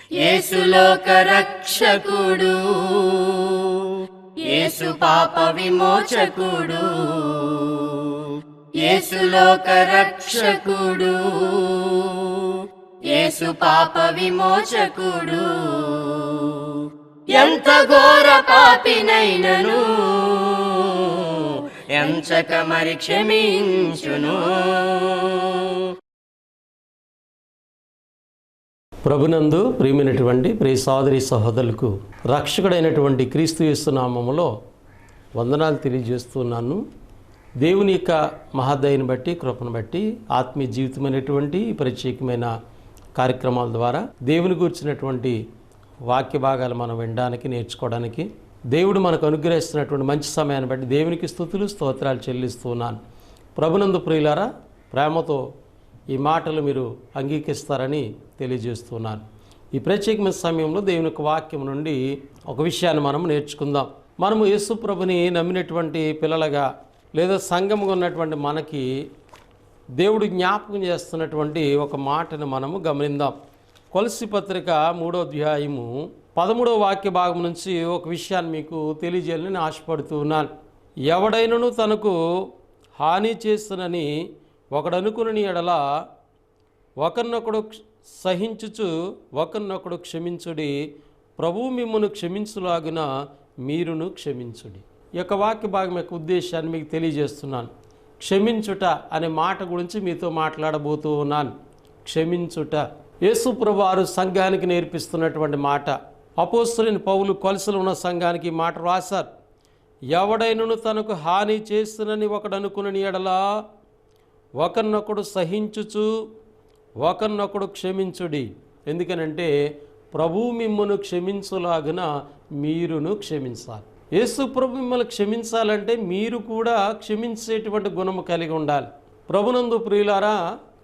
యేసు లోక రక్షకుడు, యేసు పాప విమోచకుడు, యేసు లోక రక్షకుడు, యేసు పాప విమోచకుడు. ఎంత ఘోర పాపినైనను ఎంచక మరి క్షమించును. ప్రభునందు ప్రియమైనటువంటి ప్రియ సోదరి సహోదరులకు రక్షకుడైనటువంటి క్రీస్తు యేసు నామములో వందనాలు తెలియజేస్తున్నాను. దేవుని యొక్క మహాదయని బట్టి, కృపను బట్టి ఆత్మీయ జీవితమైనటువంటి ప్రత్యేకమైన కార్యక్రమాల ద్వారా దేవుని గురించినటువంటి వాక్య భాగాలు మనం వినడానికి, నేర్చుకోవడానికి దేవుడు మనకు అనుగ్రహిస్తున్నటువంటి మంచి సమయాన్ని బట్టి దేవునికి స్తుతులు స్తోత్రాలు చెల్లిస్తున్నాను. ప్రభునందు ప్రియులారా, ప్రేమతో ఈ మాటలు మీరు అంగీకరిస్తారని తెలియజేస్తున్నాను. ఈ ప్రత్యేకమైన సమయంలో దేవుని యొక్క వాక్యం నుండి ఒక విషయాన్ని మనం నేర్చుకుందాం. మనము యేసు ప్రభుని నమ్మినటువంటి పిల్లలుగా లేదా సంఘముగా ఉన్నటువంటి మనకి దేవుడు జ్ఞాపకం చేస్తున్నటువంటి ఒక మాటను మనము గమనిద్దాం. కొలస్సీ పత్రిక 3వ అధ్యాయము 13వ వాక్య భాగం నుంచి ఒక విషయాన్ని మీకు తెలియజేయాలని ఆశపడుతూ ఉన్నాను. ఎవడైనను తనకు హాని చేస్తునని ఒకడనుకుని ఎడల ఒకరినొకడు సహించుచు ఒకరినొకడు క్షమించుడి, ప్రభువు మిమ్మును క్షమించులాగున మీరును క్షమించుడి. ఈ యొక్క వాక్య భాగం యొక్క ఉద్దేశాన్ని మీకు తెలియజేస్తున్నాను. క్షమించుట అనే మాట గురించి మీతో మాట్లాడబోతూ ఉన్నాను. క్షమించుట యేసు ప్రభువు వారు సంఘానికి నేర్పిస్తున్నటువంటి మాట. అపోస్తలుడైన పౌలు కొలసలో ఉన్న సంఘానికి ఈ మాట రాశారు. ఎవడైనను తనకు హాని చేస్తునని ఒకడనుకుని ఎడల ఒకరినొకడు సహించుచు ఒకరినొకడు క్షమించుడి. ఎందుకనంటే ప్రభువు మిమ్మును క్షమించులాగున మీరును క్షమించాలి. యేసు ప్రభు మిమ్మల్ని క్షమించాలంటే మీరు కూడా క్షమించేటువంటి గుణము కలిగి ఉండాలి. ప్రభునందు ప్రియులారా,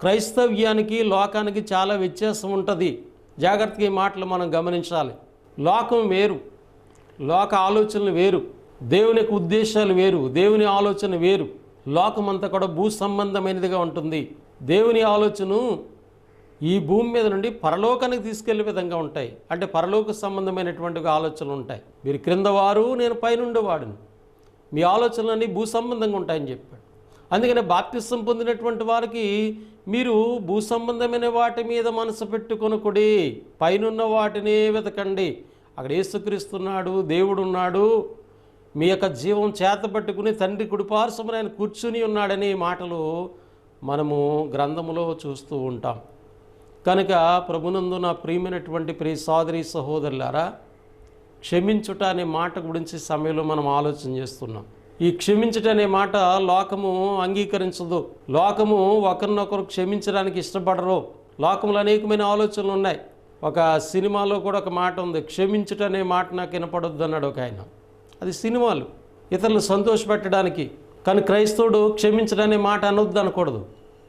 క్రైస్తవ్యానికి లోకానికి చాలా వ్యత్యాసం ఉంటుంది. జాగ్రత్తగా ఈ మాటలు మనం గమనించాలి. లోకం వేరు, లోక ఆలోచనలు వేరు, దేవుని యొక్క ఉద్దేశాలు వేరు, దేవుని ఆలోచన వేరు. లోకమంతా కూడా భూ సంబంధమైనదిగా ఉంటుంది. దేవుని ఆలోచన ఈ భూమి మీద నుండి పరలోకానికి తీసుకెళ్లే విధంగా ఉంటాయి. అంటే పరలోక సంబంధమైనటువంటి ఆలోచనలు ఉంటాయి. మీరు క్రింద వారు, నేను పైనుండేవాడును, మీ ఆలోచనలన్నీ భూ సంబంధంగా ఉంటాయని చెప్పాడు. అందుకనే బాప్తిసం పొందినటువంటి వారికి మీరు భూ సంబంధమైన వాటి మీద మనసు పెట్టుకొనుకుడి, పైనున్న వాటినే వెతకండి. అక్కడ యేసుక్రీస్తున్నాడు, దేవుడు ఉన్నాడు, మీ యొక్క జీవం చేతపట్టుకుని తండ్రి కుడిపార్శ్వమున ఆయన కూర్చుని ఉన్నాడని మాటలు మనము గ్రంథములో చూస్తూ ఉంటాం. కనుక ప్రభునందు నా ప్రియమైనటువంటి ప్రియ సోదరి సహోదరులారా, క్షమించుట అనే మాట గురించి సమయంలో మనం ఆలోచన చేస్తున్నాం. ఈ క్షమించుట అనే మాట లోకము అంగీకరించదు. లోకము ఒకరినొకరు క్షమించడానికి ఇష్టపడరు. లోకంలో అనేకమైన ఆలోచనలు ఉన్నాయి. ఒక సినిమాలో కూడా ఒక మాట ఉంది, క్షమించుట అనే మాట నాకు వినపడొద్దు అన్నాడు ఒక ఆయన. అది సినిమాలు, ఇతరులను సంతోషపెట్టడానికి. కానీ క్రైస్తవుడు క్షమించడనే మాట అనొద్దు అనకూడదు.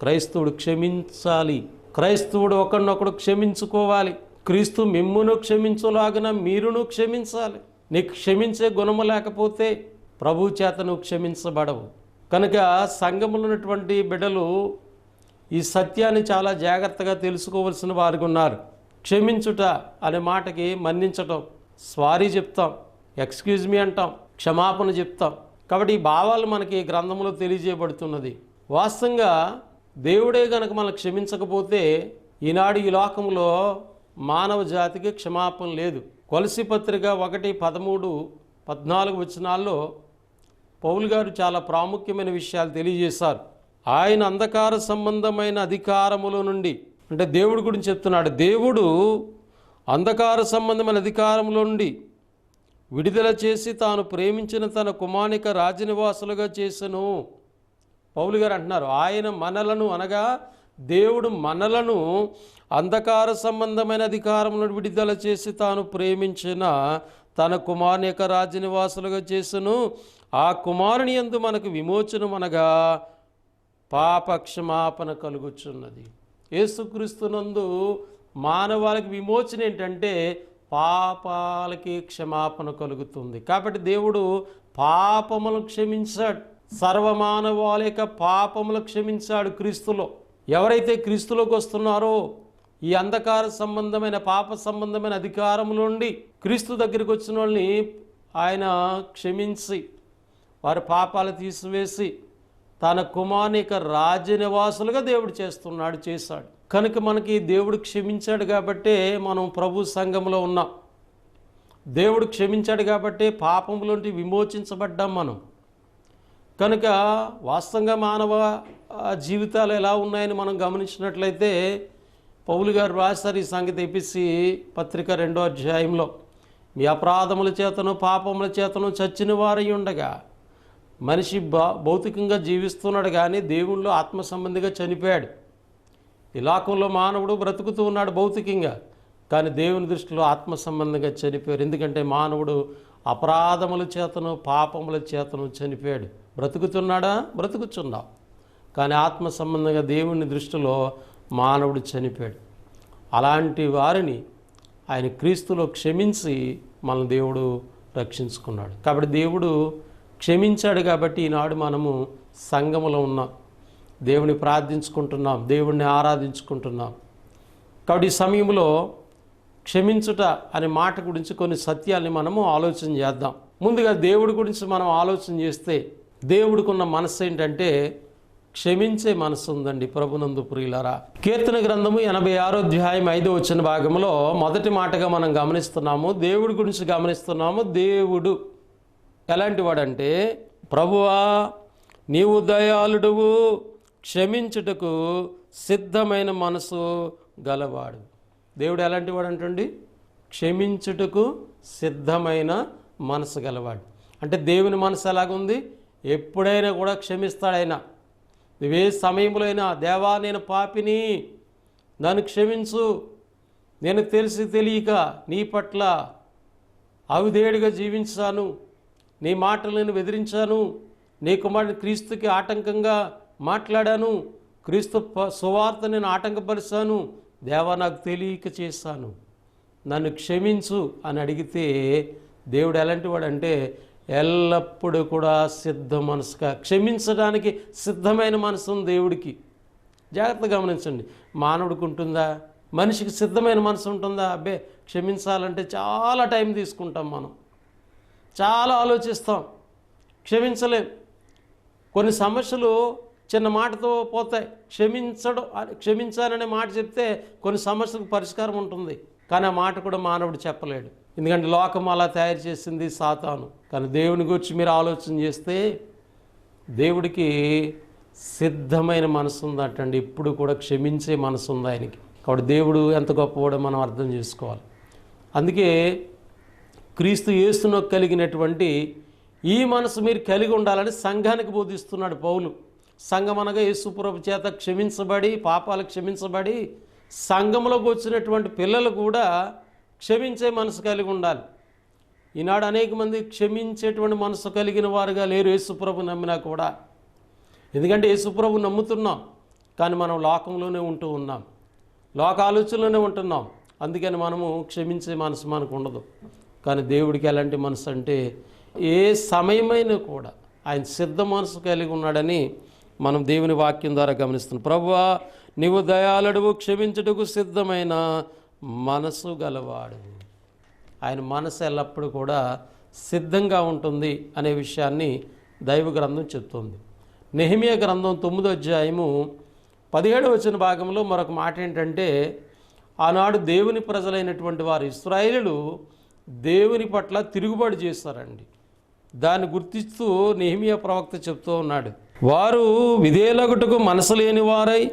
క్రైస్తవుడు క్షమించాలి. క్రైస్తవుడు ఒకరినొకడు క్షమించుకోవాలి. క్రీస్తు మిమ్మును క్షమించులాగున మీరును క్షమించాలి. నీకు క్షమించే గుణము లేకపోతే ప్రభు చేత నువ్వు క్షమించబడవు. కనుక సంఘములో ఉన్నటువంటి బిడ్డలు ఈ సత్యాన్ని చాలా జాగ్రత్తగా తెలుసుకోవలసిన వారికి ఉన్నారు. క్షమించుట అనే మాటకి మన్నించటం, సారీ చెప్తాం, ఎక్స్క్యూజ్ మీ అంటాం, క్షమాపణ చెప్తాం. కాబట్టి ఈ భావాలు మనకి గ్రంథంలో తెలియజేయబడుతున్నది. వాస్తవంగా దేవుడే కనుక మనం క్షమించకపోతే ఈనాడు ఈ లోకంలో మానవ జాతికి క్షమాపణ లేదు. కొలస్సీ పత్రిక 1:13-14 వచనాల్లో పౌలు గారు చాలా ప్రాముఖ్యమైన విషయాలు తెలియజేశారు. ఆయన అంధకార సంబంధమైన అధికారముల నుండి, అంటే దేవుడి గురించి చెప్తున్నాడు, దేవుడు అంధకార సంబంధమైన అధికారముల నుండి విడుదల చేసి తాను ప్రేమించిన తన కుమారునిక రాజనివాసులుగా చేసెను. పౌలు గారు అంటున్నారు, ఆయన మనలను, అనగా దేవుడు మనలను అంధకార సంబంధమైన అధికారములను విడుదల చేసి తాను ప్రేమించిన తన కుమారునిక రాజనివాసులుగా చేసెను. ఆ కుమారుని యందు మనకు విమోచనం, అనగా పాప క్షమాపణ కలుగుచున్నది. యేసుక్రీస్తునందు మానవాళికి విమోచన ఏంటంటే పాపాలకి క్షమాపణ కలుగుతుంది. కాబట్టి దేవుడు పాపములను క్షమించాడు. సర్వమానవాళి యొక్క పాపములు క్షమించాడు క్రీస్తులో. ఎవరైతే క్రీస్తులోకి వస్తున్నారో ఈ అంధకార సంబంధమైన పాప సంబంధమైన అధికారముల నుండి క్రీస్తు దగ్గరికి వచ్చిన వాళ్ళని ఆయన క్షమించి వారి పాపాలు తీసివేసి తన కుమారుని యొక్క రాజ్యనివాసులుగా దేవుడు చేశాడు. కనుక మనకి దేవుడు క్షమించాడు కాబట్టే మనం ప్రభు సంఘంలో ఉన్నాం. దేవుడు క్షమించాడు కాబట్టే పాపంలోంటి విమోచించబడ్డాం మనం. కనుక వాస్తవంగా మానవ జీవితాలు ఎలా ఉన్నాయని మనం గమనించినట్లయితే పౌలు గారు రాశారు ఈ సంగతి ఎపిసి పత్రిక 2వ అధ్యాయంలో, మీ అపరాధముల చేతను పాపముల చేతను చచ్చిన వారై ఉండగా మనిషి భౌతికంగా జీవిస్తున్నాడు కానీ దేవుళ్ళు ఆత్మ సంబంధిగా చనిపోయాడు. ఈ లోకంలో మానవుడు బ్రతుకుతూ ఉన్నాడు భౌతికంగా, కానీ దేవుని దృష్టిలో ఆత్మ సంబంధంగా చనిపోయారు. ఎందుకంటే మానవుడు అపరాధముల చేతను పాపముల చేతను చనిపోయాడు. బ్రతుకుతున్నాడా? బ్రతుకుచున్నాం, కానీ ఆత్మ సంబంధంగా దేవుని దృష్టిలో మానవుడు చనిపోయాడు. అలాంటి వారిని ఆయన క్రీస్తులో క్షమించి మన దేవుడు రక్షించుకున్నాడు. కాబట్టి దేవుడు క్షమించాడు కాబట్టి ఈనాడు మనము సంఘములో ఉన్నాం, దేవుని ప్రార్థించుకుంటున్నాం, దేవుణ్ణి ఆరాధించుకుంటున్నాం. కాబట్టి ఈ సమయంలో క్షమించుట అనే మాట గురించి కొన్ని సత్యాల్ని మనము ఆలోచన చేద్దాం. ముందుగా దేవుడి గురించి మనం ఆలోచన చేస్తే దేవుడికి ఉన్న మనసు ఏంటంటే క్షమించే మనసు ఉందండి ప్రభునందు ప్రియులారా. కీర్తన గ్రంథము 86వ అధ్యాయం 5వ వచన భాగంలో మొదటి మాటగా మనం గమనిస్తున్నాము, దేవుడి గురించి గమనిస్తున్నాము. దేవుడు ఎలాంటి వాడంటే, ప్రభువా నీవు దయాళుడువు, క్షమించుటకు సిద్ధమైన మనసు గలవాడు. దేవుడు ఎలాంటి వాడు అంటండి? క్షమించుటకు సిద్ధమైన మనసు గలవాడు. అంటే దేవుని మనసు ఎలాగుంది? ఎప్పుడైనా కూడా క్షమిస్తాడైనా. నువ్వే సమయంలో అయినా, దేవా నేను పాపిని, నన్ను క్షమించు, నేను తెలిసి తెలియక నీ పట్ల అవిధేయుడిగా జీవించాను, నీ మాటలు నేను బెదిరించాను, నీ కుమారుని క్రీస్తుకి ఆటంకంగా మాట్లాడాను, క్రీస్తు సువార్త నేను ఆటంకపరిచాను, దేవా నాకు తెలియక చేశాను, నన్ను క్షమించు అని అడిగితే దేవుడు ఎలాంటి వాడు అంటే ఎల్లప్పుడూ కూడా సిద్ధ మనసుగా క్షమించడానికి సిద్ధమైన మనసు ఉంది దేవుడికి. జాగ్రత్తగా గమనించండి. మానవుడికి ఉంటుందా? మనిషికి సిద్ధమైన మనసు ఉంటుందా? అబ్బే క్షమించాలంటే చాలా టైం తీసుకుంటాం, మనం చాలా ఆలోచిస్తాం, క్షమించలేం. కొన్ని సమస్యలు చిన్న మాటతో పోతాయి. క్షమించాలనే మాట చెప్తే కొన్ని సమస్యలకు పరిష్కారం ఉంటుంది, కానీ ఆ మాట కూడా మానవుడు చెప్పలేడు. ఎందుకంటే లోకం అలా తయారు చేసింది సాతాను. కానీ దేవుని గురించి మీరు ఆలోచన చేస్తే దేవుడికి సిద్ధమైన మనసు ఉందటండి. ఇప్పుడు కూడా క్షమించే మనసు ఉంది ఆయనకి. కాబట్టి దేవుడు ఎంత గొప్పవాడో మనం అర్థం చేసుకోవాలి. అందుకే క్రీస్తు యేసును కలిగినటువంటి ఈ మనసు మీరు కలిగి ఉండాలని సంఘానికి బోధిస్తున్నాడు పౌలు. సంఘం అనగా యేసు ప్రభు చేత క్షమించబడి, పాపాలు క్షమించబడి సంఘంలోకి వచ్చినటువంటి పిల్లలు కూడా క్షమించే మనసు కలిగి ఉండాలి. ఈనాడు అనేక మంది క్షమించేటువంటి మనసు కలిగిన వారుగా లేరు యేసుప్రభు నమ్మినా కూడా. ఎందుకంటే యేసుప్రభు నమ్ముతున్నాం, కానీ మనం లోకంలోనే ఉంటూ ఉన్నాం, లోక ఆలోచనలోనే ఉంటున్నాం. అందుకని మనము క్షమించే మనసు మనకు ఉండదు. కానీ దేవుడికి ఎలాంటి మనసు అంటే ఏ సమయమైనా కూడా ఆయన సిద్ధ మనసు కలిగి ఉన్నాడని మనం దేవుని వాక్యం ద్వారా గమనిస్తున్నాం. ప్రభువా నీవు దయాళుడువు, క్షమించుటకు సిద్ధమైన మనసు గలవాడు. ఆయన మనసు ఎల్లప్పుడూ కూడా సిద్ధంగా ఉంటుంది అనే విషయాన్ని దైవ గ్రంథం చెప్తుంది. నెహెమియా గ్రంథం 9వ అధ్యాయము 17వ వచన భాగంలో మరొక మాట ఏంటంటే, ఆనాడు దేవుని ప్రజలైనటువంటి వారు ఇశ్రాయేలీయులు దేవుని పట్ల తిరుగుబాటు చేశారండి. దాన్ని గుర్తిస్తూ నెహెమియా ప్రవక్త చెప్తూ ఉన్నాడు, వారు విధేయులగుటకు మనసు లేని వారై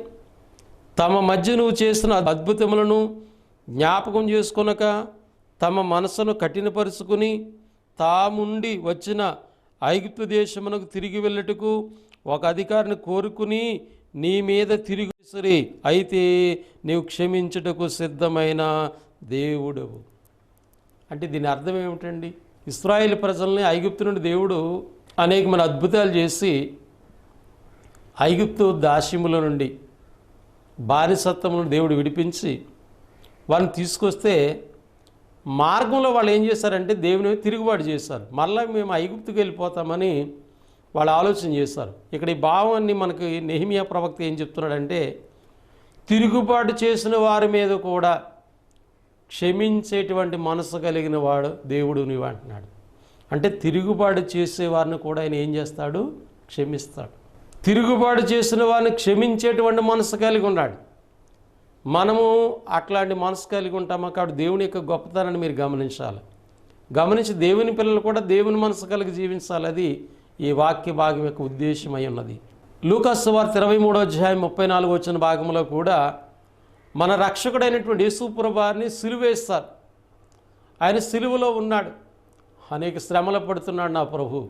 తమ మధ్య నువ్వు చేసిన అద్భుతములను జ్ఞాపకం చేసుకొనక తమ మనసును కఠినపరుచుకుని తాముండి వచ్చిన ఐగుప్తు దేశమునకు తిరిగి వెళ్ళుటకు ఒక అధికారిని కోరుకుని నీ మీద తిరిగి అయితే నీవు క్షమించుటకు సిద్ధమైన దేవుడవు. అంటే దీని అర్థం ఏమిటండి? ఇశ్రాయేలు ప్రజల్ని ఐగుప్తు నుండి దేవుడు అనేకమైన అద్భుతాలు చేసి ఐగుప్తు దాస్యముల నుండి, బానిసత్వం నుండి దేవుడు విడిపించి వాళ్ళని తీసుకొస్తే మార్గంలో వాళ్ళు ఏం చేశారంటే దేవుని తిరుగుబాటు చేశారు. మళ్ళీ మేము ఐగుప్తుకి వెళ్ళిపోతామని వాళ్ళు ఆలోచన చేశారు. ఇక్కడ ఈ భావాన్ని మనకి నెహెమియా ప్రవక్త ఏం చెప్తున్నాడంటే, తిరుగుబాటు చేసిన వారి మీద కూడా క్షమించేటువంటి మనసు కలిగిన వాడు దేవుడు నీవు అంటున్నాడు. అంటే తిరుగుబాటు చేసే వారిని కూడా ఆయన ఏం చేస్తాడు? క్షమిస్తాడు. తిరుగుబాటు చేసిన వారిని క్షమించేటువంటి మనసు కలిగి ఉన్నాడు. మనము అట్లాంటి మనసు కలిగి ఉంటామా? కాబట్టి దేవుని యొక్క గొప్పతనాన్ని మీరు గమనించాలి. గమనించి దేవుని పిల్లలు కూడా దేవుని మనసు కలిగి జీవించాలి. అది ఈ వాక్య భాగం యొక్క ఉద్దేశమై ఉన్నది. లూకాసు సువార్త 23:34 భాగంలో కూడా మన రక్షకుడైనటువంటి యేసు ప్రభువారిని సిలువేస్తారు. ఆయన సిలువలో ఉన్నాడు, అనేక శ్రమలు పడుతున్నాడు నా ప్రభు.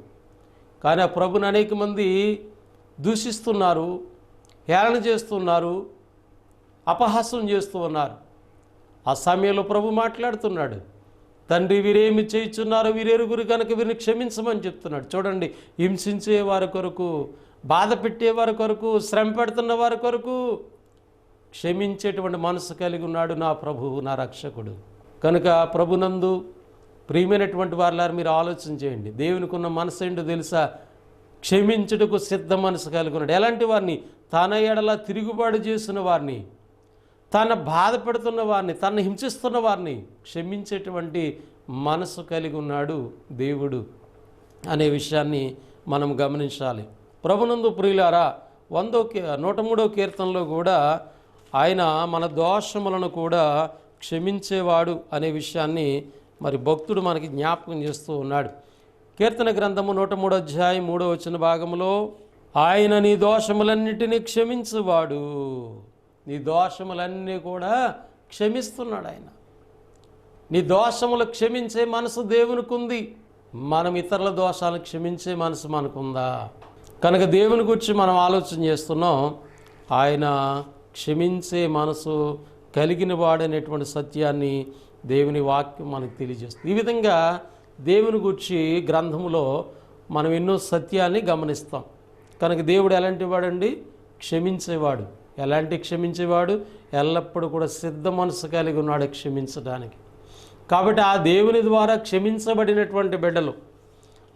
కానీ ఆ ప్రభుని అనేక మంది దూషిస్తున్నారు, హేళన చేస్తున్నారు, అపహాస్యం చేస్తూ ఉన్నారు. ఆ సమయంలో ప్రభు మాట్లాడుతున్నాడు, తండ్రి వీరేమి చేయుచున్నారో వీరెరుగురు కనుక వీరిని క్షమించమని చెప్తున్నాడు. చూడండి, హింసించే వారి కొరకు, బాధ పెట్టేవారి కొరకు, శ్రమ పెడుతున్న వారి కొరకు క్షమించేటువంటి మనసు కలిగి ఉన్నాడు నా ప్రభువు, నా రక్షకుడు. కనుక ప్రభునందు ప్రియమైనటువంటి వారిలారా మీరు ఆలోచన చేయండి. దేవునికి ఉన్న మనసు ఏంటో తెలుసా? క్షమించుటకు సిద్ధ మనసు కలిగి ఉన్నాడు. ఎలాంటి వారిని? తన ఎడల తిరుగుబాటు చేసిన వారిని, తన బాధ పెడుతున్న వారిని, తనను హింసిస్తున్న వారిని క్షమించేటువంటి మనసు కలిగి ఉన్నాడు దేవుడు అనే విషయాన్ని మనం గమనించాలి. ప్రభునందు ప్రియులారా, 103వ కీర్తనలో కూడా ఆయన మన దోషములను కూడా క్షమించేవాడు అనే విషయాన్ని మరి భక్తుడు మనకి జ్ఞాపకం చేస్తూ ఉన్నాడు. కీర్తన గ్రంథము 103:3 భాగంలో ఆయన నీ దోషములన్నిటినీ క్షమించువాడు. నీ దోషములన్నీ కూడా క్షమిస్తున్నాడు ఆయన. నీ దోషములు క్షమించే మనసు దేవునికి ఉంది. మనం ఇతరుల దోషాలను క్షమించే మనసు మనకుందా? కనుక దేవుని గురించి మనం ఆలోచన చేస్తున్నాం. ఆయన క్షమించే మనసు కలిగిన వాడనేటువంటి సత్యాన్ని దేవుని వాక్యం మనకు తెలియజేస్తుంది. ఈ విధంగా దేవుని గురించి గ్రంథములో మనం ఎన్నో సత్యాన్ని గమనిస్తాం. కనుక దేవుడు ఎలాంటి వాడండి? క్షమించేవాడు. ఎలాంటి క్షమించేవాడు? ఎల్లప్పుడూ కూడా సిద్ధ మనసు కలిగి ఉన్నాడు క్షమించడానికి. కాబట్టి ఆ దేవుని ద్వారా క్షమించబడినటువంటి బిడ్డలు,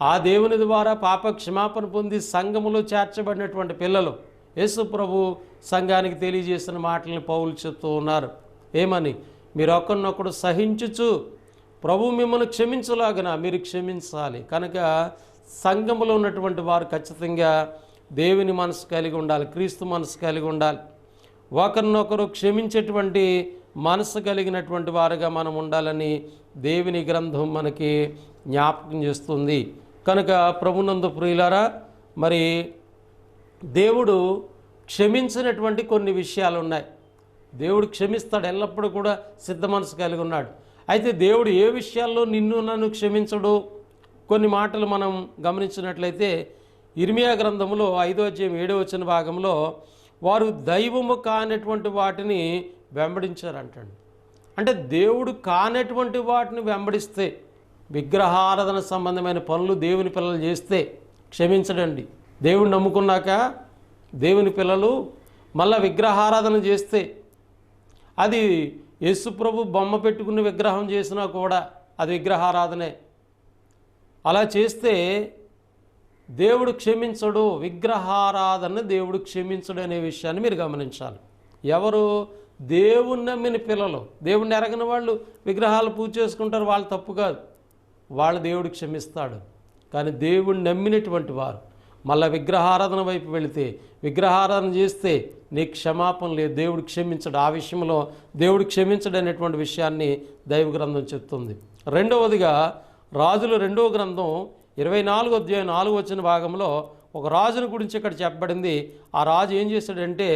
ఆ దేవుని ద్వారా పాప క్షమాపణ పొంది సంఘములో చేర్చబడినటువంటి పిల్లలు యేసు ప్రభు సంఘానికి తెలియజేసిన మాటలను పౌలు చెప్తూ ఉన్నారు. ఏమని? మీరు ఒకరినొకడు సహించుచు ప్రభు మిమ్మల్ని క్షమించలాగన మీరు క్షమించాలి. కనుక సంఘములో ఉన్నటువంటి వారు ఖచ్చితంగా దేవుని మనసు కలిగి ఉండాలి, క్రీస్తు మనసు కలిగి ఉండాలి. ఒకరినొకరు క్షమించేటువంటి మనసు కలిగినటువంటి వారుగా మనం ఉండాలని దేవుని గ్రంథం మనకి జ్ఞాపకం చేస్తుంది. కనుక ప్రభునందు ప్రియులారా, మరి దేవుడు క్షమించినటువంటి కొన్ని విషయాలు ఉన్నాయి. దేవుడు క్షమిస్తాడు, ఎల్లప్పుడూ కూడా సిద్ధ మనసు కలిగి ఉన్నాడు. అయితే దేవుడు ఏ విషయాల్లో నిన్ను నన్ను క్షమించడు? కొన్ని మాటలు మనం గమనించినట్లయితే ఇర్మియా గ్రంథంలో 5:7 భాగంలో వారు దైవము కానటువంటి వాటిని వెంబడించారంటండి. అంటే దేవుడు కానటువంటి వాటిని వెంబడిస్తే, విగ్రహారాధన సంబంధమైన పనులు దేవుని పిల్లలు చేస్తే క్షమించడండి. దేవుడు నమ్ముకున్నాక దేవుని పిల్లలు మళ్ళా విగ్రహారాధన చేస్తే, అది యేసు ప్రభు బొమ్మ పెట్టుకుని విగ్రహం చేసినా కూడా అది విగ్రహారాధనే. అలా చేస్తే దేవుడు క్షమించడు. విగ్రహారాధన దేవుడు క్షమించడు అనే విషయాన్ని మీరు గమనించాలి. ఎవరు? దేవుని నమ్మిన పిల్లలు. దేవుడిని ఎరగని వాళ్ళు విగ్రహాలు పూజ చేసుకుంటారు, వాళ్ళు తప్పు కాదు, వాళ్ళు దేవుడు క్షమిస్తాడు. కానీ దేవుడిని నమ్మినటువంటి వారు మళ్ళీ విగ్రహారాధన వైపు వెళితే, విగ్రహారాధన చేస్తే నీకు క్షమాపణ లేదు, దేవుడు క్షమించడు. ఆ విషయంలో దేవుడు క్షమించడు అనేటువంటి విషయాన్ని దైవ గ్రంథం చెప్తుంది. రెండవదిగా రాజుల 2వ గ్రంథం 24:4 భాగంలో ఒక రాజుని గురించి ఇక్కడ చెప్పబడింది. ఆ రాజు ఏం చేశాడంటే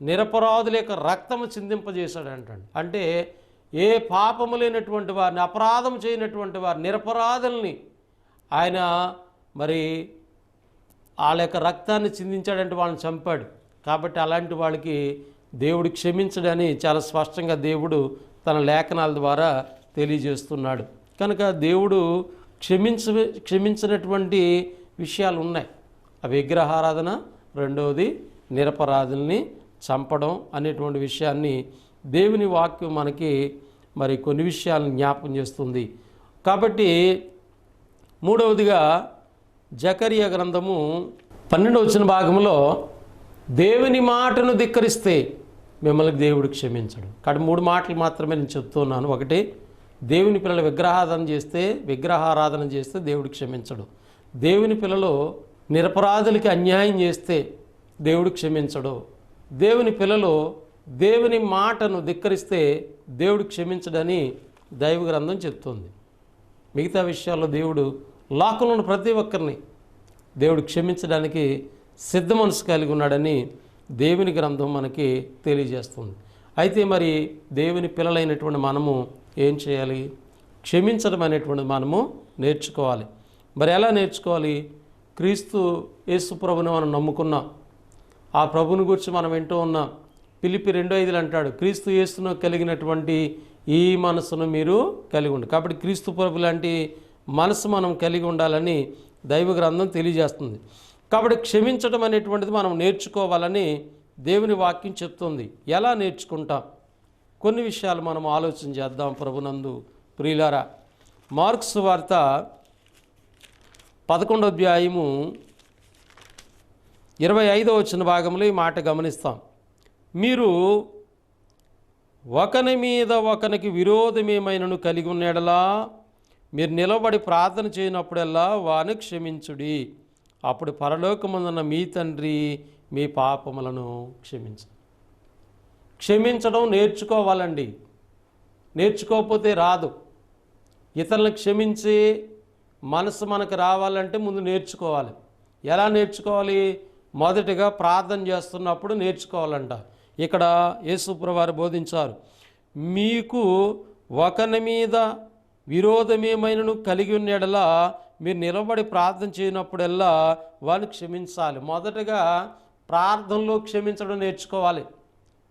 నిరపరాధుల యొక్క రక్తము చిందింపజేశాడంటాడు. అంటే ఏ పాపము లేనటువంటి వారిని, అపరాధం చేయనటువంటి వారిని, నిరపరాధుల్ని ఆయన మరి వాళ్ళ యొక్క రక్తాన్ని చిందించాడంటే వాళ్ళని చంపాడు. కాబట్టి అలాంటి వాళ్ళకి దేవుడు క్షమించడని చాలా స్పష్టంగా దేవుడు తన లేఖనాల ద్వారా తెలియజేస్తున్నాడు. కనుక దేవుడు క్షమించినటువంటి విషయాలు ఉన్నాయి. అవి విగ్రహారాధన, రెండవది నిరపరాధుల్ని చంపడం అనేటువంటి విషయాన్ని దేవుని వాక్యం మనకి మరి కొన్ని విషయాలను జ్ఞాపకం చేస్తుంది. కాబట్టి మూడవదిగా జకరియా గ్రంథము 12వ భాగంలో దేవుని మాటను ధిక్కరిస్తే మిమ్మల్ని దేవుడు క్షమించడు. కాబట్టి 3 మాటలు మాత్రమే నేను చెప్తున్నాను. ఒకటి, దేవుని పిల్లలు విగ్రహారాధన చేస్తే దేవుడు క్షమించడు. దేవుని పిల్లలు నిరపరాధులకి అన్యాయం చేస్తే దేవుడు క్షమించడు. దేవుని పిల్లలు దేవుని మాటను ధిక్కరిస్తే దేవుడు క్షమించడని దైవ గ్రంథం చెప్తుంది. మిగతా విషయాల్లో దేవుడు లోకంలో ఉన్న ప్రతి ఒక్కరిని దేవుడు క్షమించడానికి సిద్ధ మనసు కలిగి ఉన్నాడని దేవుని గ్రంథం మనకి తెలియజేస్తుంది. అయితే మరి దేవుని పిల్లలైనటువంటి మనము ఏం చేయాలి? క్షమించడం అనేటువంటిది మనము నేర్చుకోవాలి. మరి ఎలా నేర్చుకోవాలి? క్రీస్తు యేసు ప్రభుని మనం నమ్ముకున్నాం. ఆ ప్రభుని గురించి మనం వింటూ ఉన్నాం. ఫిలిప్పి 2:5 అంటాడు, క్రీస్తు యేసును కలిగినటువంటి ఈ మనసును మీరు కలిగి ఉండి. కాబట్టి క్రీస్తు ప్రభు లాంటి మనసు మనం కలిగి ఉండాలని దైవ గ్రంథం తెలియజేస్తుంది. కాబట్టి క్షమించడం అనేటువంటిది మనం నేర్చుకోవాలని దేవుని వాక్యం చెప్తుంది. ఎలా నేర్చుకుంటాం? కొన్ని విషయాలు మనం ఆలోచన చేద్దాం. ప్రభునందు ప్రియులారా, మార్కు సువార్త 11వ అధ్యాయము 25వ వచన భాగంలో ఈ మాట గమనిస్తాం. మీరు ఒకని మీద ఒకనికి విరోధమేమైనను కలిగి ఉన్నడలా మీరు నిలబడి ప్రార్థన చేయనప్పుడల్లా వాని క్షమించుడి, అప్పుడు పరలోకమందున్న మీ తండ్రి మీ పాపములను క్షమించడం నేర్చుకోవాలండి. నేర్చుకోకపోతే రాదు. ఇతరులను క్షమించి మనసు మనకు రావాలంటే ముందు నేర్చుకోవాలి. ఎలా నేర్చుకోవాలి? మొదటిగా ప్రార్థన చేస్తున్నప్పుడు నేర్చుకోవాలంట. ఇక్కడ యేసుప్రభువు వారు బోధించారు, మీకు ఒకని మీద విరోధమేమైనను కలిగి ఉన్నడలా మీరు నిలబడి ప్రార్థన చేయనప్పుడల్లా వారిని క్షమించాలి. మొదటగా ప్రార్థనలో క్షమించడం నేర్చుకోవాలి.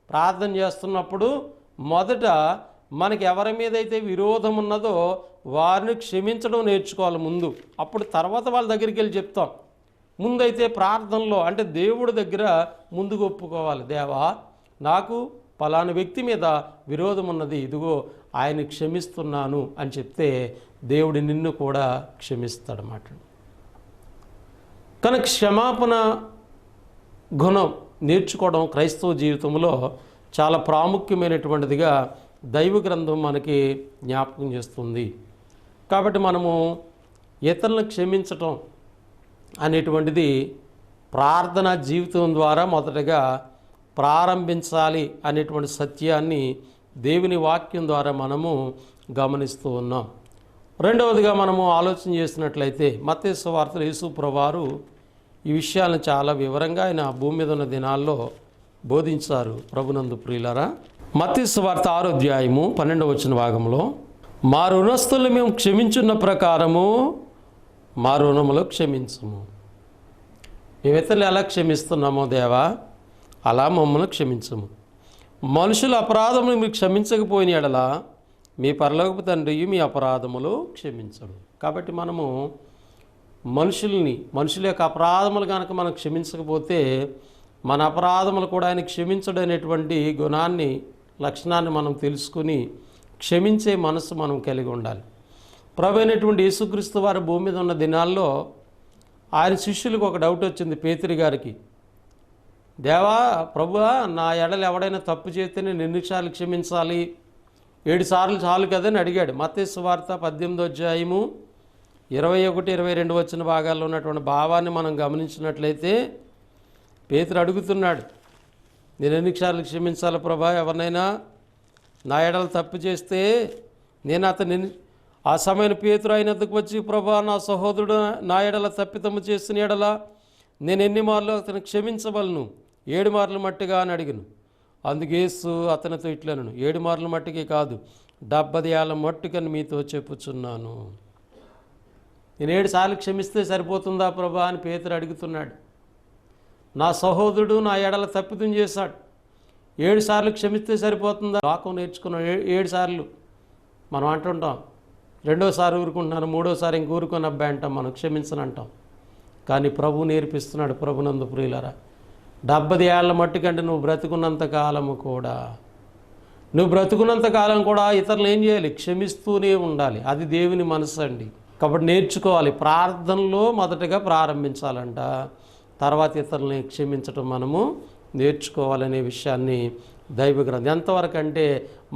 ప్రార్థన చేస్తున్నప్పుడు మొదట మనకి ఎవరి మీద అయితే విరోధం ఉన్నదో వారిని క్షమించడం నేర్చుకోవాలి ముందు. అప్పుడు తర్వాత వాళ్ళ దగ్గరికి వెళ్ళి చెప్తాం. ముందైతే ప్రార్థనలో అంటే దేవుడి దగ్గర ముందుకు ఒప్పుకోవాలి. దేవా, నాకు పలానా వ్యక్తి మీద విరోధం ఉన్నది, ఇదిగో ఆయన క్షమిస్తున్నాను అని చెప్తే దేవుడు నిన్ను కూడా క్షమిస్తాడన్నమాట. కనుక క్షమాపణ గుణం నేర్చుకోవడం క్రైస్తవ జీవితంలో చాలా ప్రాముఖ్యమైనటువంటిదిగా దైవ గ్రంథం మనకి జ్ఞాపకం చేస్తుంది. కాబట్టి మనము ఇతరులను క్షమించటం అనేటువంటిది ప్రార్థనా జీవితం ద్వారా మొదటగా ప్రారంభించాలి అనేటువంటి సత్యాన్ని దేవుని వాక్యం ద్వారా మనము గమనిస్తూ ఉన్నాం. రెండవదిగా మనము ఆలోచన చేసినట్లయితే మత్తయి సువార్తలో యేసు ప్రభువారు ఈ విషయాలను చాలా వివరంగా ఆయన భూమి మీద ఉన్న దినాల్లో బోధించారు. ప్రభునందు ప్రియులారా, మత్తయి సువార్త 6వ అధ్యాయము 12వ వచన భాగంలో, మా రుణస్తులను మేము క్షమించున్న ప్రకారము మా రుణములో క్షమించము. మేము ఇతరులు ఎలా క్షమిస్తున్నామో దేవా అలా మమ్మల్ని క్షమించము. మనుషుల అపరాధములు మీరు క్షమించకపోయిన ఎడల మీ పరలోకపు తండ్రి మీ అపరాధములు క్షమించడు. కాబట్టి మనము మనుషుల యొక్క అపరాధములు కనుక మనం క్షమించకపోతే మన అపరాధములు కూడా ఆయన క్షమించడం అనేటువంటి గుణాన్ని, లక్షణాన్ని మనం తెలుసుకుని క్షమించే మనసు మనం కలిగి ఉండాలి. ప్రభు అయినటువంటి యేసుక్రీస్తు వారు భూమి మీద ఉన్న దినాల్లో ఆయన శిష్యులకు ఒక డౌట్ వచ్చింది, పేతురు గారికి. దేవా, ప్రభువా, నా ఎడలు ఎవడైనా తప్పు చేస్తే నేను ఎన్నిసార్లు క్షమించాలి? 7 సార్లు చాలు కదని అడిగాడు. మత్తయి సువార్త 18వ అధ్యాయము 21, 22 వచ్చిన భాగాల్లో ఉన్నటువంటి భావాన్ని మనం గమనించినట్లయితే పేతురు అడుగుతున్నాడు, నేను ఎన్నిసార్లు క్షమించాలి ప్రభా? ఎవరినైనా నా ఎడలు తప్పు చేస్తే నేను అతని ఆ సమయం పేతురు అయినందుకు వచ్చి, ప్రభా, నా సహోదరుడు నా ఎడల తప్పితము చేసిన ఎడల నేను ఎన్ని మార్లు అతను క్షమించవలను? 7 మార్లు మట్టిగా అని అడిగను. అందుకేసు అతనితో ఇట్లనను, 7 మార్లు మట్టికి కాదు 70 ఏళ్ల మట్టుకని మీతో చెప్పుచున్నాను. నేను 7 సార్లు క్షమిస్తే సరిపోతుందా ప్రభా అని పేతురు అడుగుతున్నాడు. నా సహోదరుడు నా ఎడల తప్పితం చేశాడు, 7 సార్లు క్షమిస్తే సరిపోతుందా? వాక్యం నేర్చుకున్నాం 7 సార్లు మనం అంటుంటాం. 2వసారి ఊరుకుంటున్నాను, 3వసారి ఇంక ఊరుకొని అబ్బాయి అంటాం, మనం క్షమించను అంటాం. కానీ ప్రభు నేర్పిస్తున్నాడు. ప్రభునందు ప్రియులారా, 70 ఏళ్ల మట్టుకంటే నువ్వు బ్రతుకున్నంత కాలం కూడా ఇతరులు ఏం చేయాలి? క్షమిస్తూనే ఉండాలి. అది దేవుని మనసు అండి. కాబట్టి నేర్చుకోవాలి. ప్రార్థనలో మొదటగా ప్రారంభించాలంట, తర్వాత ఇతరులని క్షమించటం మనము నేర్చుకోవాలనే విషయాన్ని దైవ గ్రంథం. ఎంతవరకు అంటే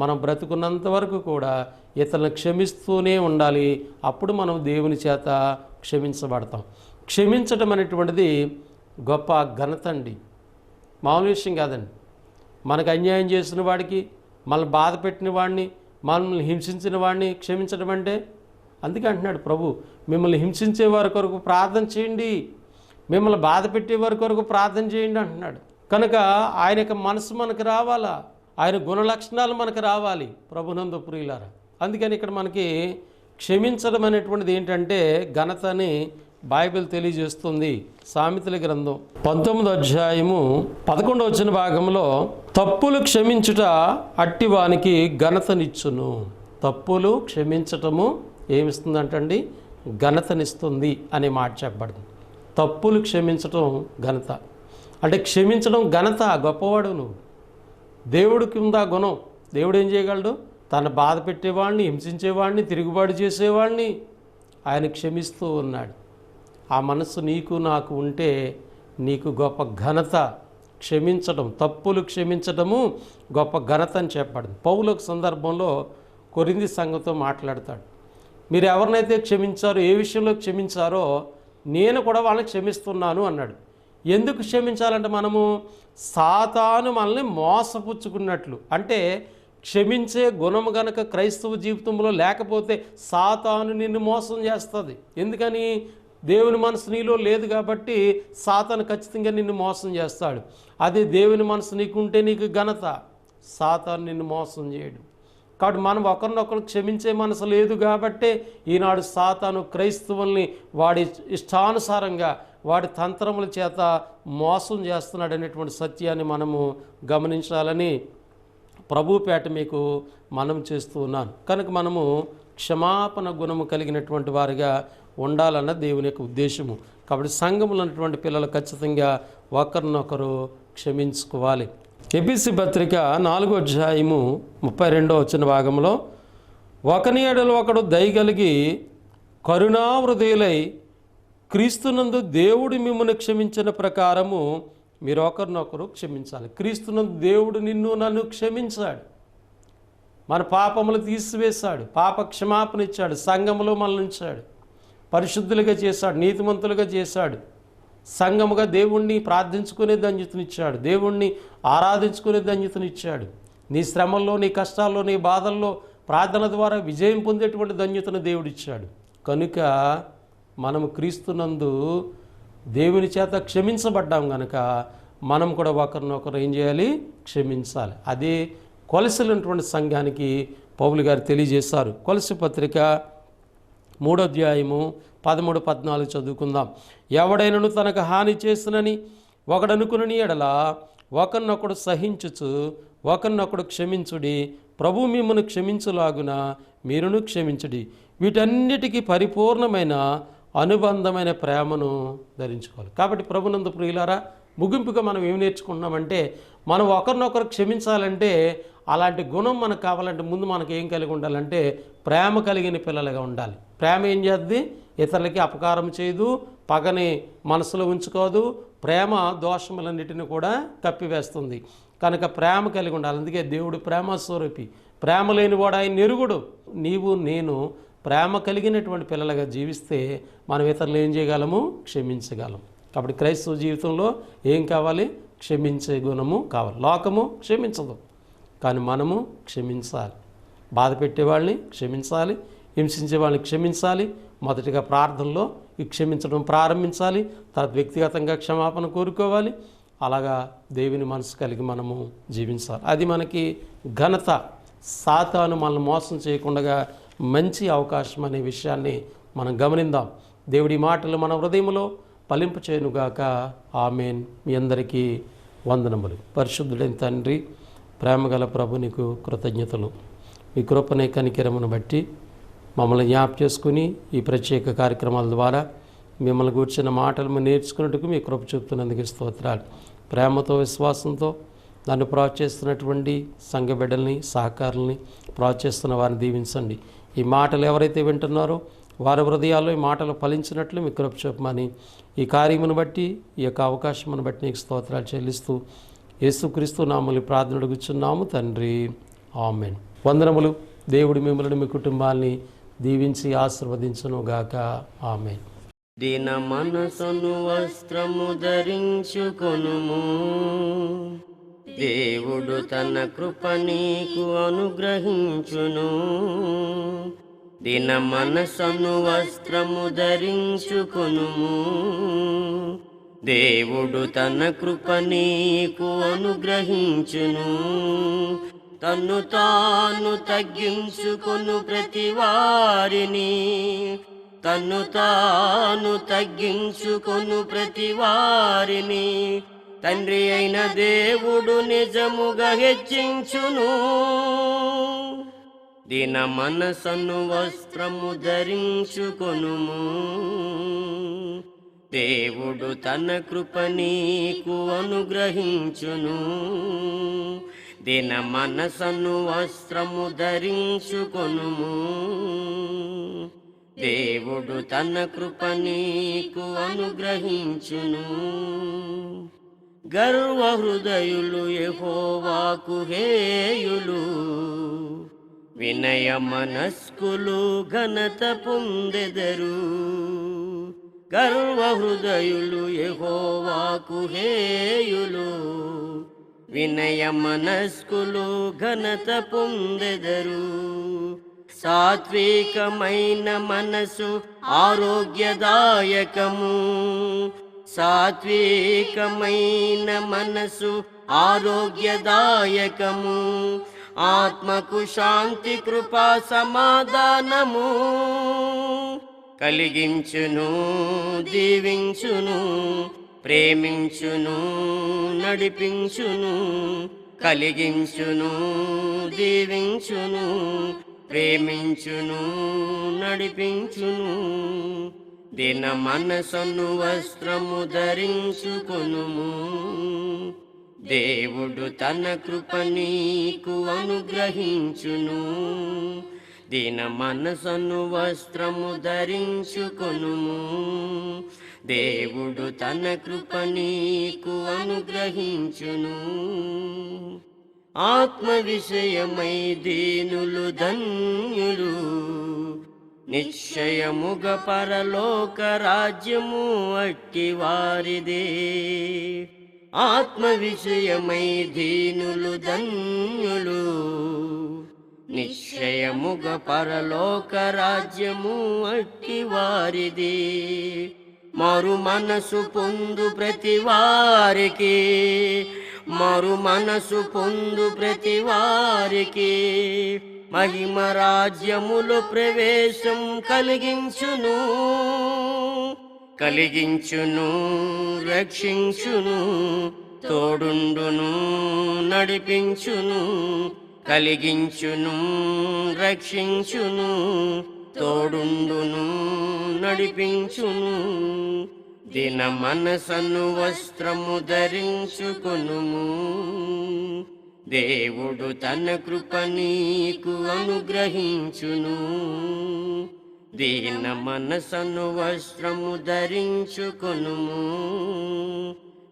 మనం బ్రతుకున్నంత వరకు కూడా ఇతరులను క్షమిస్తూనే ఉండాలి. అప్పుడు మనం దేవుని చేత క్షమించబడతాం. క్షమించడం అనేటువంటిది గొప్ప ఘనత అండి, మామూలు విషయం కాదండి. మనకు అన్యాయం చేసిన వాడికి, మనల్ని బాధ పెట్టిన వాడిని, మనల్ని హింసించిన వాడిని క్షమించడం అంటే, అందుకే అంటున్నాడు ప్రభు, మిమ్మల్ని హింసించే వారి కొరకు ప్రార్థన చేయండి, మిమ్మల్ని బాధ పెట్టే వారి కొరకు ప్రార్థన చేయండి అంటున్నాడు. కనుక ఆయన యొక్క మనసు మనకు రావాలా, ఆయన గుణలక్షణాలు మనకు రావాలి ప్రభునందు ప్రియులారా. అందుకని ఇక్కడ మనకి క్షమించడం అనేటువంటిది ఏంటంటే ఘనతని బైబిల్ తెలియజేస్తుంది. సామెతల గ్రంథం 19వ అధ్యాయము 11వ భాగంలో, తప్పులు క్షమించుట అట్టివానికి ఘనతనిచ్చును. తప్పులు క్షమించటము ఏమిస్తుందంటండి, ఘనతనిస్తుంది అనే మాట చెప్పబడింది. తప్పులు క్షమించటం ఘనత అంటే, క్షమించడం ఘనత. గొప్పవాడు నువ్వు, దేవుడికి ఉందా గుణం. దేవుడు ఏం చేయగలడు, తన బాధ పెట్టేవాడిని, హింసించేవాడిని, తిరుగుబాటు చేసేవాడిని ఆయన క్షమిస్తూ ఉన్నాడు. ఆ మనస్సు నీకు నాకు ఉంటే నీకు గొప్ప ఘనత. క్షమించడం, తప్పులు క్షమించడము గొప్ప ఘనత అని చెప్పబడింది. పౌలు ఒక సందర్భంలో కొరింథీ సంఘంతో మాట్లాడతాడు. మీరు ఎవరినైతే క్షమించారో, ఏ విషయంలో క్షమించారో నేను కూడా వాళ్ళని క్షమిస్తున్నాను అన్నాడు. ఎందుకు క్షమించాలంటే, మనము సాతాను మనల్ని మోసపుచ్చుకున్నట్లు. అంటే క్షమించే గుణము గనక క్రైస్తవ జీవితంలో లేకపోతే సాతాను నిన్ను మోసం చేస్తుంది. ఎందుకని, దేవుని మనసు నీలో లేదు కాబట్టి సాతాను ఖచ్చితంగా నిన్ను మోసం చేస్తాడు. అదే దేవుని మనసు నీకుంటే నీకు ఘనత. సాతాను నిన్ను మోసం చేయడు. కాబట్టి మనం ఒకరినొకరు క్షమించే మనసు లేదు కాబట్టే ఈనాడు సాతాను క్రైస్తవుల్ని వాడి ఇష్టానుసారంగా వాడి తంత్రముల చేత మోసం చేస్తున్నాడు అనేటువంటి సత్యాన్ని మనము గమనించాలని ప్రభుపేట మీకు మనం చేస్తూ ఉన్నాను. కనుక మనము క్షమాపణ గుణము కలిగినటువంటి వారిగా ఉండాలన్న దేవుని యొక్క ఉద్దేశము. కాబట్టి సంఘములో ఉన్నటువంటి పిల్లలు ఖచ్చితంగా ఒకరినొకరు క్షమించుకోవాలి. ఎఫెసీ పత్రిక 4వ అధ్యాయము 32వ భాగంలో, ఒకని ఎడల ఒకడు దయగలిగి కరుణాహృదయులై క్రీస్తునందు దేవుడు మిమ్మల్ని క్షమించిన ప్రకారము మీరు ఒకరినొకరు క్షమించాలి. క్రీస్తునందు దేవుడు నిన్ను నన్ను క్షమించాడు, మన పాపములు తీసివేశాడు, పాప క్షమాపణ ఇచ్చాడు, సంఘములో మనల్ని ఉంచాడు, పరిశుద్ధులుగా చేశాడు, నీతిమంతులుగా చేశాడు, సంఘముగా దేవుణ్ణి ప్రార్థించుకునే ధన్యతనిచ్చాడు, దేవుణ్ణి ఆరాధించుకునే ధన్యతనిచ్చాడు. నీ శ్రమల్లో, నీ కష్టాల్లో, నీ బాధల్లో ప్రార్థన ద్వారా విజయం పొందేటువంటి ధన్యతను దేవుడిచ్చాడు. కనుక మనము క్రీస్తునందు దేవుని చేత క్షమించబడ్డాం కనుక మనం కూడా ఒకరినొకరు ఏం చేయాలి, క్షమించాలి. అదే కొలసలున్నటువంటి సంఘానికి పౌలు గారు తెలియజేశారు. కొలసి పత్రిక 3వ అధ్యాయము 13, 14 చదువుకుందాం. ఎవడైనను తనకు హాని చేసినని ఒకడనుకుని ఎడల ఒకరినొకడు సహించుచు ఒకరినొకడు క్షమించుడి, ప్రభు మిమ్మల్ని క్షమించులాగున మీరును క్షమించుడి. వీటన్నిటికీ పరిపూర్ణమైన అనుబంధమైన ప్రేమను ధరించుకోవాలి. కాబట్టి ప్రభునందు ప్రియులారా, ముగింపుగా మనం ఏమి నేర్చుకుంటున్నామంటే, మనం ఒకరినొకరు క్షమించాలంటే, అలాంటి గుణం మనకు కావాలంటే ముందు మనకు ఏం కలిగి ఉండాలంటే ప్రేమ కలిగిన పిల్లలుగా ఉండాలి. ప్రేమ ఏం చేద్ది, ఇతరులకి అపకారం చేయదు, పగని మనసులో ఉంచుకోదు, ప్రేమ దోషములన్నిటిని కూడా కప్పివేస్తుంది. కనుక ప్రేమ కలిగి ఉండాలి. అందుకే దేవుడు ప్రేమ స్వరూపి, ప్రేమ లేనివాడు ఆయన ఎరుగుడు. నీవు నేను ప్రేమ కలిగినటువంటి పిల్లలుగా జీవిస్తే మనం ఇతరులు ఏం చేయగలము, క్షమించగలం. కాబట్టి క్రైస్తవ జీవితంలో ఏం కావాలి, క్షమించే గుణము కావాలి. లోకము క్షమించదు, కానీ మనము క్షమించాలి. బాధ పెట్టేవాళ్ళని క్షమించాలి, హింసించే వాళ్ళని క్షమించాలి. మొదటిగా ప్రార్థనలో ఈ క్షమించడం ప్రారంభించాలి, తర్వాత వ్యక్తిగతంగా క్షమాపణ కోరుకోవాలి. అలాగా దేవుని మనసు కలిగి మనము జీవించాలి. అది మనకి ఘనత. సాతాను మనల్ని మోసం చేయకుండా మంచి అవకాశం అనే విషయాన్ని మనం గమనిద్దాం. దేవుడి మాటలు మన హృదయంలో ఫలింపచేయునుగాక. ఆమేన్. మీ అందరికీ వందనములు. పరిశుద్ధుడైన తండ్రి, ప్రేమగల ప్రభు, నీకు కృతజ్ఞతలు. మీ కృపనే కనికరమును బట్టి మమ్మల్ని జ్ఞాపకం చేసుకుని ఈ ప్రత్యేక కార్యక్రమాల ద్వారా మిమ్మల్ని గూర్చిన మాటలు నేర్చుకున్నట్టుకు మీ కృప చూపుతున్నందుకు స్తోత్రాలు. ప్రేమతో, విశ్వాసంతో నన్ను ప్రోత్సహిస్తున్నటువంటి సంఘ బిడ్డల్ని, సహకారుల్ని, ప్రోత్సహిస్తున్న వారిని దీవించండి. ఈ మాటలు ఎవరైతే వింటున్నారో వారి హృదయాల్లో ఈ మాటలు ఫలించినట్లు మీ కృప చూపమని ఈ కార్యమును బట్టి, ఈ యొక్క అవకాశమును బట్టి నీకు స్తోత్రాలు చెల్లిస్తూ యేసుక్రీస్తు నామములో ప్రార్థన అడుగుచున్నాము తండ్రి, ఆమేన్. వందనములు. దేవుడు మిమ్మల్ని మీ కుటుంబాన్ని దీవించి ఆశీర్వదించును గాక. ఆమేన్. దీన మనసును వస్త్రము ధరించుకొనుము, దేవుడు తన కృప నీకు అనుగ్రహించును. దీన మనసును వస్త్రము ధరించుకొనుము, దేవుడు తన కృప నీకు అనుగ్రహించును. తన్ను తాను తగ్గించుకొను ప్రతి వారిని, తన్ను తాను తగ్గించుకొను ప్రతి వారిని తండ్రి అయిన దేవుడు నిజముగా హెచ్చించును. దీన మనసును వస్త్రము ధరించుకొనుము, దేవుడు తన కృప నీకు అనుగ్రహించును. దీన మనసును వస్త్రము ధరించుకొనుము, దేవుడు తన కృప నీకు అనుగ్రహించును. గర్వ హృదయులు యెహోవాకు హేయులు, వినయ మనస్కులు ఘనత పొందెదరు. గర్వ హృదయులు యెహోవాకు హేయులు, వినయ మనస్కులు ఘనత పొందెదరు. సాత్వికమైన మనసు ఆరోగ్యదాయకము, సాత్వికమైన మనసు ఆరోగ్యదాయకము. ఆత్మకు శాంతి కృపా సమాధానము కలిగించును, దీవించును, ప్రేమించును, నడిపించును. కలిగించును, దీవించును, ప్రేమించును, నడిపించును. దీన మనసును వస్త్రము ధరించుకొనుము, దేవుడు తన కృప నీకు అనుగ్రహించును. దీన మనసును వస్త్రము ధరించుకొనుము, దేవుడు తన కృప నీకు అనుగ్రహించును. ఆత్మ విషయమై దీనులు ధన్యులు, నిశ్చయముగ పరలోక రాజ్యము అట్టి వారిదే. ఆత్మ విషయమై దీనులు ధన్యులు, నిశ్చయముగ పరలోక రాజ్యము అట్టి వారిదే. మారు మనసు పొందు ప్రతి వారికి, మారు మనసు పొందు ప్రతి వారికి మహిమ రాజ్యములో ప్రవేశం కలిగించును. కలిగించును, రక్షించును, తోడుండును, నడిపించును. కలిగించును, రక్షించును, తోడుండును, నడిపించును. దీన మనసును వస్త్రము ధరించుకొనుము, దేవుడు తన కృప నీకు అనుగ్రహించును. దీన మనసును వస్త్రము ధరించుకొనుము,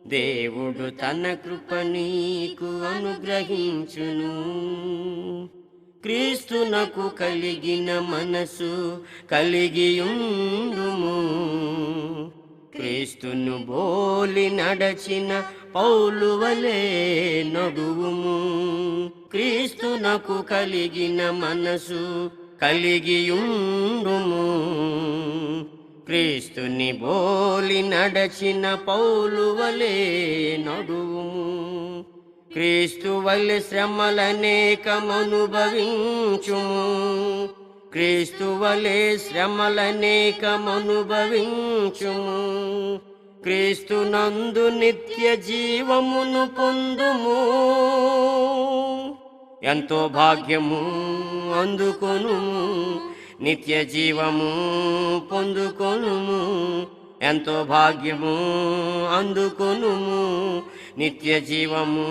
దేవుడు తన కృప నీకు అనుగ్రహించును. క్రీస్తునకు కలిగిన మనసు కలిగియుండుము, క్రీస్తును బోలి నడచిన పౌలు వలె నడువుము. క్రీస్తునకు కలిగిన మనసు కలిగియుండుము, క్రీస్తుని బోలి నడచిన పౌలు వలె నడువుము. క్రీస్తు వలె శ్రమలనేకమనుభవించుము, క్రీస్తు వలె శ్రమలనేకమనుభవించుము. క్రీస్తు నందు నిత్య జీవమును పొందుము. ఎంతో భాగ్యము అందుకొనుము, నిత్య జీవము పొందుకొనుము. ఎంతో భాగ్యము అందుకొనుము, నిత్య జీవము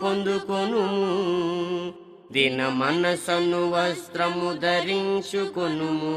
పొందుకొనుము. దీన మనసును వస్త్రము ధరించుకొనుము,